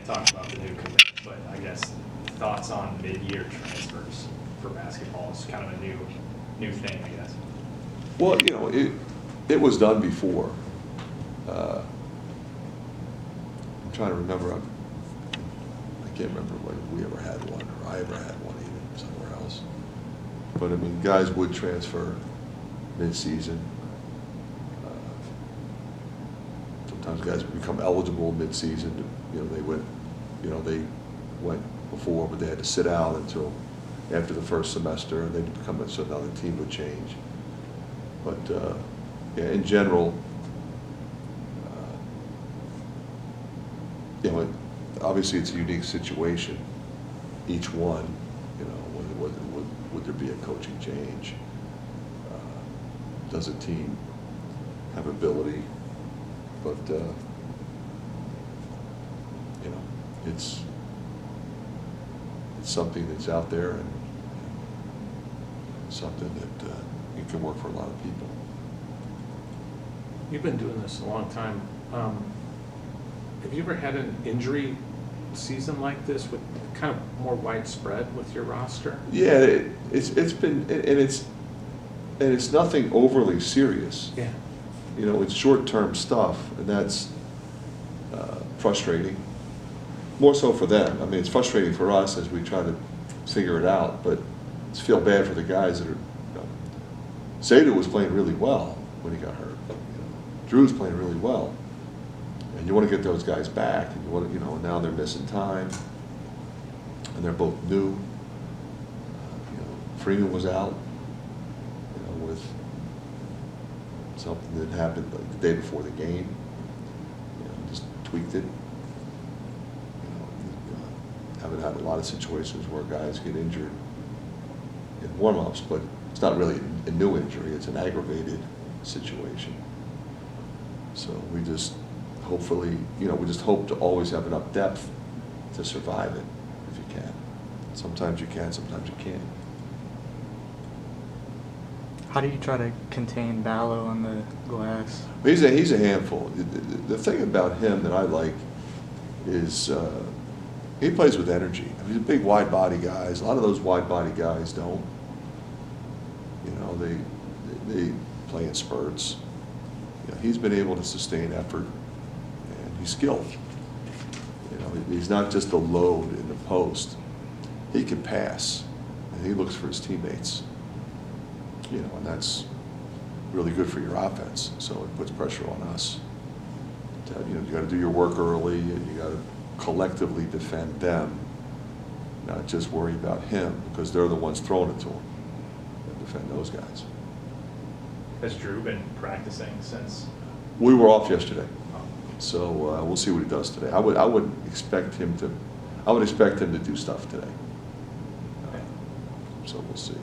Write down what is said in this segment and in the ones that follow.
talked about the new committee, but I guess thoughts on mid-year transfers for basketball is kind of a new thing, I guess. Well, it was done before. I'm trying to remember. I can't remember when we ever had one, or I ever had one even somewhere else. But I mean, guys would transfer mid-season. Sometimes guys would become eligible mid-season. They went before, but they had to sit out until after the first semester, and they'd become so another team would change. But yeah, in general, obviously it's a unique situation. Each one, would there be a coaching change? Does a team have ability? But it's something that's out there, and something that it can work for a lot of people. You've been doing this a long time. Have you ever had an injury season like this, with kind of more widespread with your roster? Yeah, it's been, and it's nothing overly serious. Yeah. It's short-term stuff, and that's frustrating. More so for them. I mean, it's frustrating for us as we try to figure it out, but it's feel bad for the guys that are. Zayda was playing really well when he got hurt. Drew's playing really well, and you want to get those guys back, and you want to, and now they're missing time, and they're both new. Freeman was out, with something that happened like the day before the game. Just tweaked it. Haven't had a lot of situations where guys get injured in warm-ups, but it's not really a new injury, it's an aggravated situation. So we just hopefully, we just hope to always have enough depth to survive it, if you can. Sometimes you can, sometimes you can't. How do you try to contain Ballo on the glass? He's a handful. The thing about him that I like is he plays with energy. I mean, he's a big wide body guy. A lot of those wide body guys don't. They play in spurts. He's been able to sustain effort, and he's skilled. He's not just a load in the post. He can pass, and he looks for his teammates. And that's really good for your offense. So it puts pressure on us. You got to do your work early, and you got to collectively defend them, not just worry about him, because they're the ones throwing it to him. And defend those guys. Has Drew been practicing since? We were off yesterday, so we'll see what he does today. I would expect him to. I would expect him to do stuff today. Okay. So we'll see.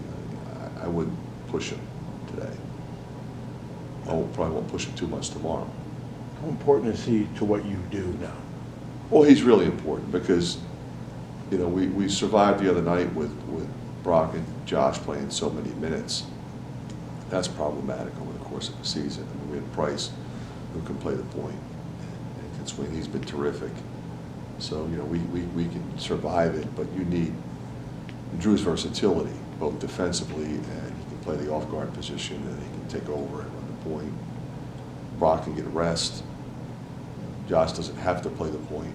I would push him today. Probably won't push him too much tomorrow. How important is he to what you do now? Well, he's really important because, we survived the other night with Brock and Josh playing so many minutes. That's problematic over the course of the season. I mean, we had Price, who can play the point and can swing. He's been terrific. So, we can survive it, but you need Drew's versatility, both defensively, and he can play the off-guard position, and he can take over and run the point. Brock can get rest. Josh doesn't have to play the point,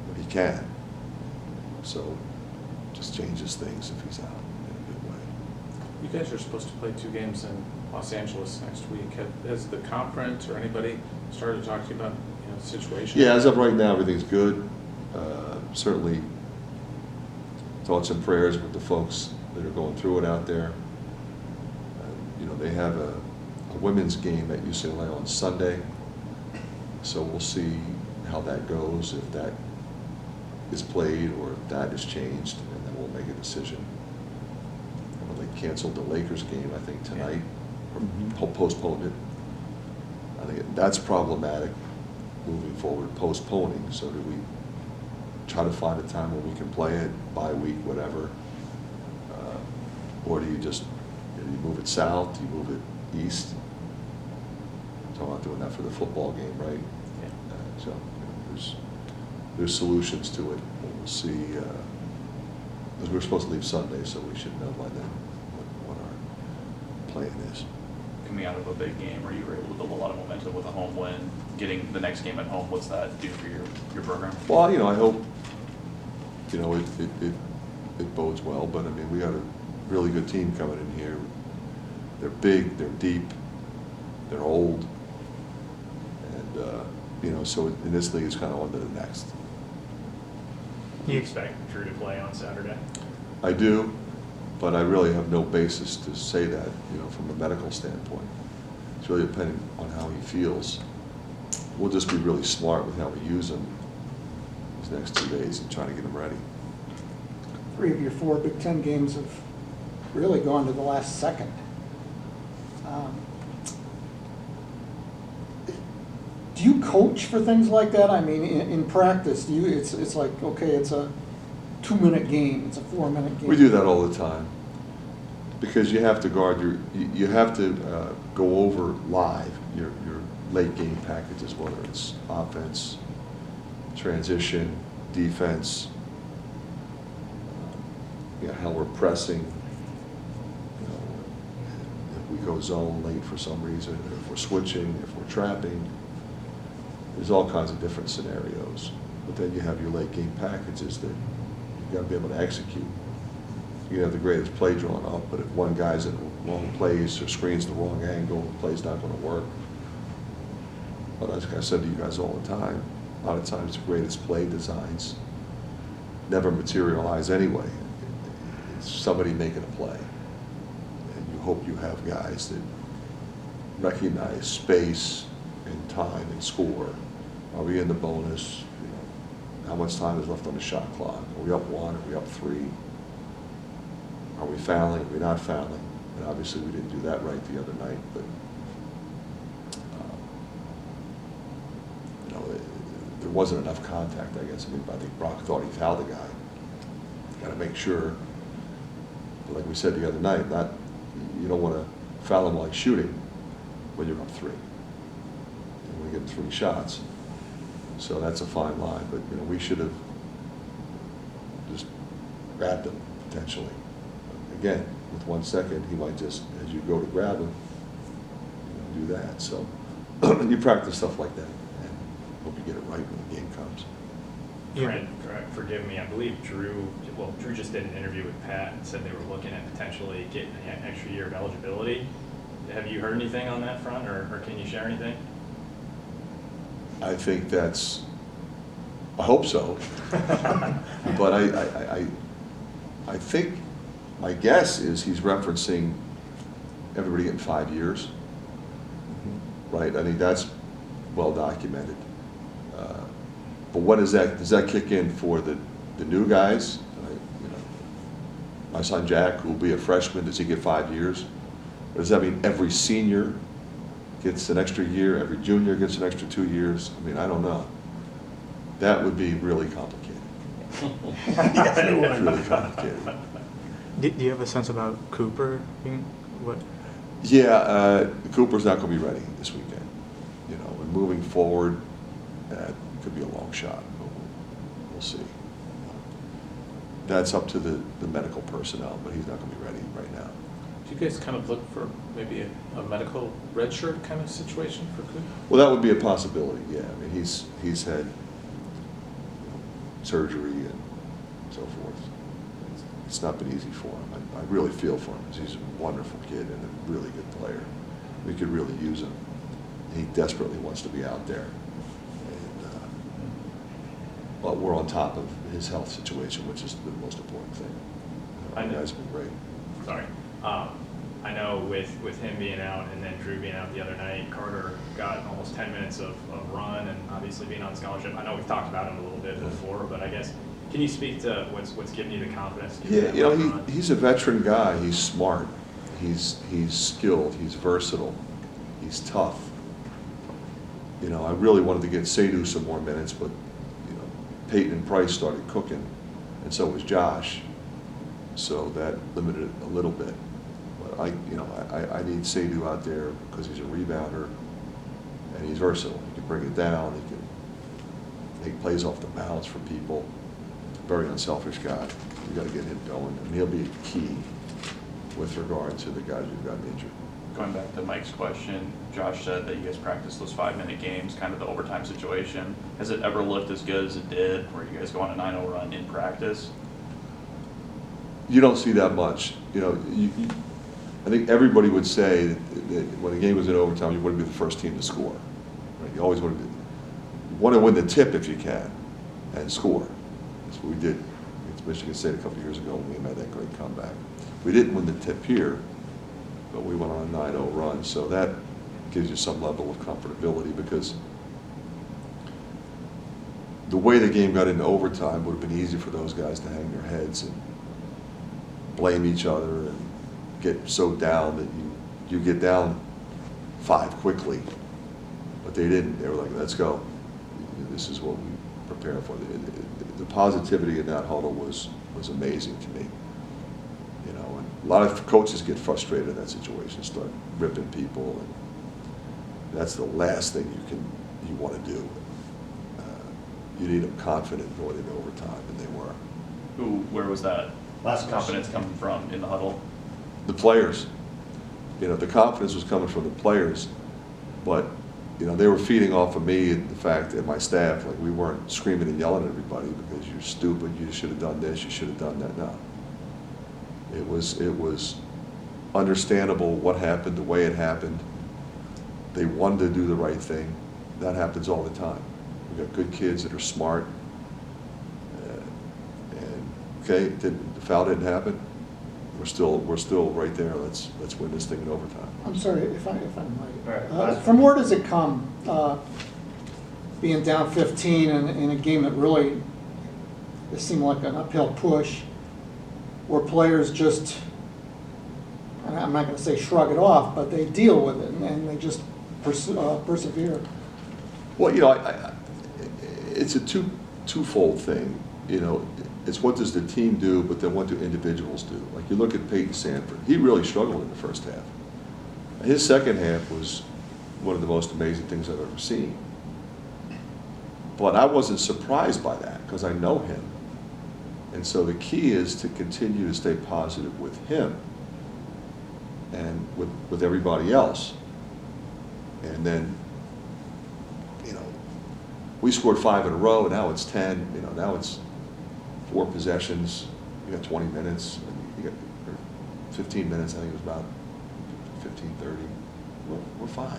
but he can. So just changes things if he's out in a good way. You guys are supposed to play 2 games in Los Angeles next week. Has the conference or anybody started to talk to you about the situation? Yeah, as of right now, everything's good. Certainly thoughts and prayers with the folks that are going through it out there. They have a women's game at UCLA on Sunday, so we'll see how that goes, if that is played or if that is changed, and then we'll make a decision. They canceled the Lakers game, I think, tonight, or postponed it. I think that's problematic moving forward, postponing. So do we try to find a time when we can play it, bye week, whatever, or do you just you move it south, you move it east? I'm talking about doing that for the football game, right? Yeah. So there's there's solutions to it. We'll see, because we're supposed to leave Sunday, so we should know by then what our plan is. Coming out of a big game where you were able to build a lot of momentum with a home win, getting the next game at home, what's that do for your program? Well, I hope, it bodes well, but I mean, we got a really good team coming in here. They're big, they're deep, they're old, and, so in this league, it's kind of on to the next. Do you expect Drew to play on Saturday? I do, but I really have no basis to say that, from a medical standpoint. It's really depending on how he feels. We'll just be really smart with how we use him these next 2 days and trying to get him ready. 3 of your 4 Big Ten games have really gone to the last second. Do you coach for things like that? I mean, in practice, it's like, okay, it's a 2-minute game, it's a 4-minute game. We do that all the time because you have to guard you have to go over live your late game packages, whether it's offense, transition, defense, how we're pressing, if we go zone late for some reason, if we're switching, if we're trapping. There's all kinds of different scenarios. But then you have your late game packages that you've got to be able to execute. You can have the greatest play drawn up, but if one guy's in the wrong place or screens the wrong angle, the play's not going to work. But as I said to you guys all the time, a lot of times the greatest play designs never materialize anyway. It's somebody making a play. And you hope you have guys that recognize space and time and score. Are we in the bonus? How much time is left on the shot clock? Are we up 1? Are we up 3? Are we fouling? Are we not fouling? And obviously we didn't do that right the other night, but there wasn't enough contact, I guess. I mean, I think Brock thought he fouled the guy. Got to make sure, but like we said the other night, you don't want to foul him like shooting when you're up 3. And we get 3 shots. So that's a fine line, but we should have just grabbed him potentially. Again, with 1 second, he might just, as you go to grab him, do that. So you practice stuff like that, and hope you get it right when the game comes. Fran, forgive me, I believe Drew just did an interview with Pat and said they were looking at potentially getting an extra year of eligibility. Have you heard anything on that front, or can you share anything? I think I hope so. But I think, my guess is he's referencing everybody getting 5 years, right? I think that's well documented. But what does that kick in for the new guys? My son Jack, who will be a freshman, does he get 5 years? Or does that mean every senior gets an extra year, every junior gets an extra 2 years? I mean, I don't know. That would be really complicated. Yes, it would. Really complicated. Do you have a sense about Cooper being what? Yeah, Cooper's not going to be ready this weekend. And moving forward, that could be a long shot, but we'll see. That's up to the medical personnel, but he's not going to be ready right now. Do you guys kind of look for maybe a medical red shirt kind of situation for Cooper? Well, that would be a possibility, yeah. I mean, he's had surgery and so forth. It's not been easy for him. I really feel for him because he's a wonderful kid and a really good player. We could really use him. He desperately wants to be out there. But we're on top of his health situation, which is the most important thing. I You know. guys have been great. Sorry. I know with him being out and then Drew being out the other night, Carter got almost 10 minutes of run, and obviously being on scholarship. I know we've talked about him a little bit before, but I guess, can you speak to what's giving you the confidence? To Yeah, do that run? he's a veteran guy. He's smart. He's skilled. He's versatile. He's tough. I really wanted to get Seydu some more minutes, but Peyton and Price started cooking, and so was Josh. So that limited it a little bit. But I need Seydu out there because he's a rebounder and he's versatile. He can bring it down. make plays off the bounce for people. Very unselfish guy. You got to get him going, and he'll be a key with regard to the guys who've gotten injured. Going back to Mike's question, Josh said that you guys practiced those 5-minute games, kind of the overtime situation. Has it ever looked as good as it did, where you guys go on a 9-0 run in practice? You don't see that much. You know, I think everybody would say that when the game was in overtime, you want to be the first team to score. Right? You always want to win the tip if you can, and score. That's what we did against Michigan State a couple of years ago when we made that great comeback. We didn't win the tip here, but we went on a 9-0 run. So that gives you some level of comfortability, because the way the game got into overtime would have been easy for those guys to hang their heads and blame each other and get so down that you get down 5 quickly. But they didn't. They were like, let's go. This is what we prepare for. The positivity in that huddle was amazing to me. You know, and a lot of coaches get frustrated in that situation, start ripping people, and that's the last thing you want to do. You need them confident going into overtime, and they were. Where was that Last confidence question. coming from in the huddle? The players. You know, the confidence was coming from the players, but you know, they were feeding off of me and the fact that my staff, like, we weren't screaming and yelling at everybody because you're stupid, you should have done this, you should have done that. No. It was understandable what happened, the way it happened. They wanted to do the right thing. That happens all the time. We've got good kids that are smart. And okay, the foul didn't happen. We're still right there. Let's win this thing in overtime. I'm sorry, if I might. All right. From where does it come, being down 15 in a game that really, it seemed like an uphill push, where players just, I'm not going to say shrug it off, but they deal with it and they just persevere? Well, you know, it's a twofold thing. You know, it's what does the team do, but then what do individuals do? Like, you look at Peyton Sanford. He really struggled in the first half. His second half was one of the most amazing things I've ever seen. But I wasn't surprised by that because I know him. And so the key is to continue to stay positive with him and with everybody else. And then, you know, we scored 5 in a row, and now it's 10. You know, now it's 4 possessions. You got 20 minutes. You got 15 minutes. I think it was about 15, 30. We're fine.